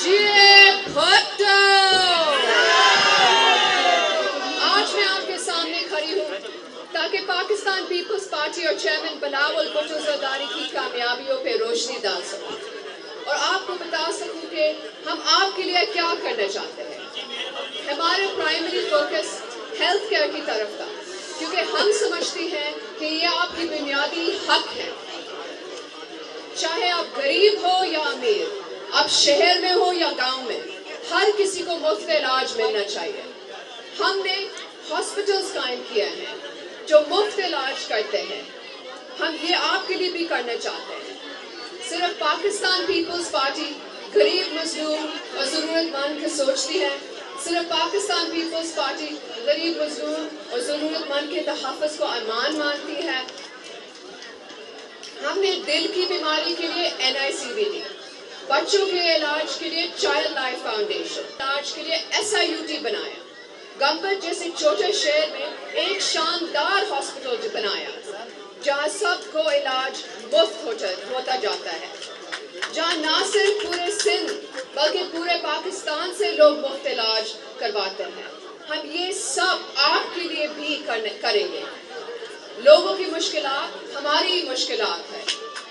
جیے بھٹو آج میں آپ کے سامنے کھڑی ہوں تاکہ پاکستان پیپلز پارٹی اور چیئرمین بلاول بھٹو زرداری کی کامیابیوں پہ روشنی ڈال سکوں اور آپ کو بتا سکوں کہ ہم آپ کے لیے کیا کرنا چاہتے ہیں. ہمارا پرائمری فوکس ہیلتھ کیئر کی طرف تھا کیونکہ ہم سمجھتے ہیں کہ یہ آپ کی بنیادی حق ہے. چاہے آپ غریب ہو یا امیر، آپ شہر میں ہو یا گاؤں میں، ہر کسی کو مفت علاج ملنا چاہیے. ہم نے ہاسپٹلز قائم کیے ہیں جو مفت علاج کرتے ہیں. ہم یہ آپ کے لیے بھی کرنا چاہتے ہیں. صرف پاکستان پیپلز پارٹی غریب مظلوم اور ضرورت مند کو سوچتی ہے. صرف پاکستان پیپلز پارٹی غریب مظلوم اور ضرورت مند کے تحفظ کو امان مانتی ہے. ہم نے دل کی بیماری کے لیے NICV دی، بچوں کے علاج کے لیے چائلڈ لائف فاؤنڈیشن، علاج کے لیے SIUT بنایا. گمبت جیسے چھوٹے شہر میں ایک شاندار ہاسپٹل بنایا جہاں سب کو علاج مفت ہوتا جاتا ہے، جہاں نہ صرف پورے سندھ بلکہ پورے پاکستان سے لوگ مفت علاج کرواتے ہیں. ہم یہ سب آپ کے لیے بھی کریں گے. لوگوں کی مشکلات ہماری مشکلات ہے.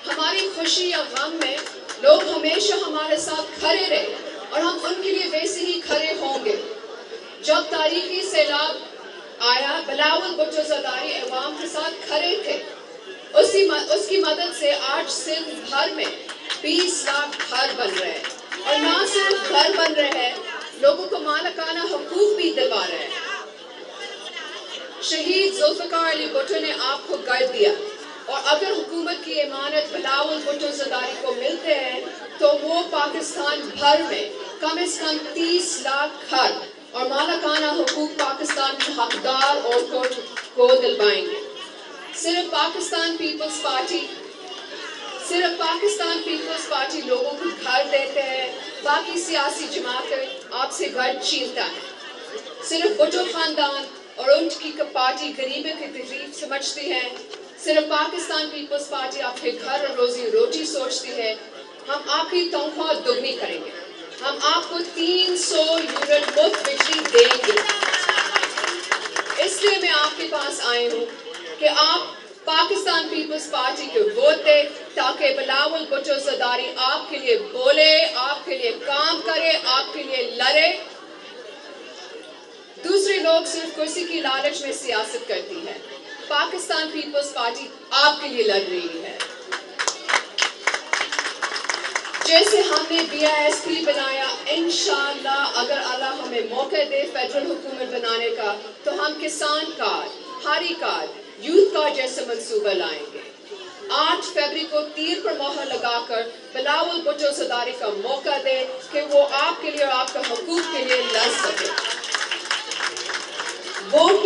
ہماری خوشی یا غم میں لوگ ہمیشہ ہمارے ساتھ کھڑے رہے اور ہم ان کے لیے ویسے ہی کھڑے ہوں گے. جب تاریخی سیلاب آیا بلاول بھٹو زرداری عوام کے ساتھ کھڑے تھے. اس کی مدد سے آج سندھ بھر میں 20 لاکھ گھر بن رہے ہیں اور نہ صرف گھر بن رہے ہیں، لوگوں کو مالکانہ حقوق بھی دلوا رہے ہیں. شہید ذوالفقار علی بھٹو نے آپ کو گھر دیا اور اگر حکومت کی امانت بلاول بھٹو زرداری کو ملتے ہیں تو وہ پاکستان بھر میں کم از کم 30 لاکھ گھر اور مالکانہ حقوق پاکستان کے حقدار عورتوں کو دلوائیں گے. صرف پاکستان پیپلز پارٹی لوگوں کو گھر دیتے ہیں، باقی سیاسی جماعتیں آپ سے گھر چھینتا ہے. صرف بھٹو خاندان اور ان کی پارٹی غریبی کی تکلیف سمجھتی ہے. صرف پاکستان پیپلز پارٹی آپ کے گھر اور روزی روٹی سوچتی ہے. ہم آپ کی تنخواہ دگنی کریں گے. ہم آپ کو 300 یونٹ مفت بجلی دیں گے. اس لیے میں آپ کے پاس آئی ہوں کہ آپ پاکستان پیپلز پارٹی کو ووٹ دیں تاکہ بلاول بھٹو زرداری آپ کے لیے بولے، آپ کے لیے کام کرے، آپ کے لیے لڑے. دوسرے لوگ صرف کرسی کی لالچ میں سیاست کرتی ہے. پاکستان پیپلز پارٹی آپ کے لیے لڑ رہی ہے. جیسے ہم نے BISP بنایا، انشاءاللہ اگر اللہ ہمیں موقع دے فیڈرل حکومت بنانے کا تو ہم کسان کارڈ، ہاری کارڈ، یوتھ کارڈ جیسے منصوبہ لائیں گے. 8 فروری کو تیر پر مہر لگا کر بلاول بھٹو زرداری کا موقع دے کہ وہ آپ کے لیے اور آپ کے حقوق کے لیے لڑ سکے. ووٹ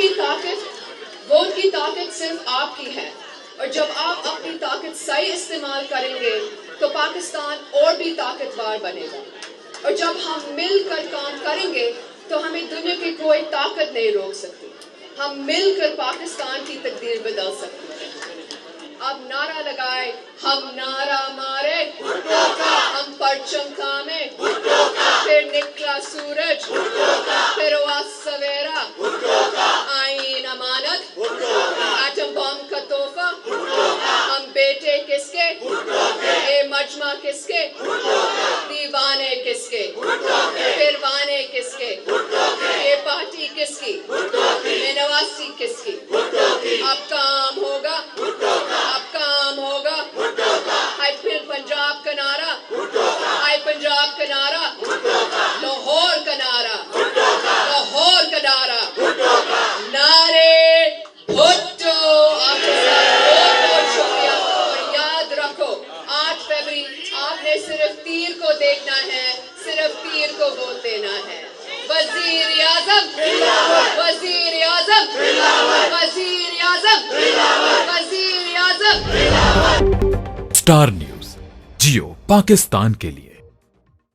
کی طاقت صرف آپ کی ہے اور جب آپ اپنی طاقت صحیح استعمال کریں گے تو پاکستان اور بھی طاقتور بنے گا. اور جب ہم مل کر کام کریں گے تو ہمیں دنیا کی کوئی طاقت نہیں روک سکتی. ہم مل کر پاکستان کی تقدیر بدل سکتے ہیں. اب نعرہ لگائے، ہم نعرہ مارے، ہم پرچم تھامے، پھر نکلا سورج، پھر ہوا سویرا، آئین امانت، ایٹم بم کا تحفہ. ہم بیٹے کس کے، اے مجمع کس کے، دیوانے کس کے، پھر وانے کس کے، یہ پارٹی کس کی، میں نواسی کس کی. اب کام ہوگا، اب کام ہوگا. ہائی پھر پنجاب کا نعرہ، ہائی پنجاب کا نعرہ، لاہور کا نعرہ، لاہور کا نعرہ، نعرے بھٹو. آپ کے ساتھ بہت بہت شکریہ اور یاد رکھو 8 فروری آپ نے صرف تیر کو دیکھنا ہے، صرف تیر کو ووٹ دینا ہے. وزیر اعظم، وزیر اعظم، وزیر اعظم، وزیر اعظم. اسٹار نیوز جیو پاکستان کے لیے.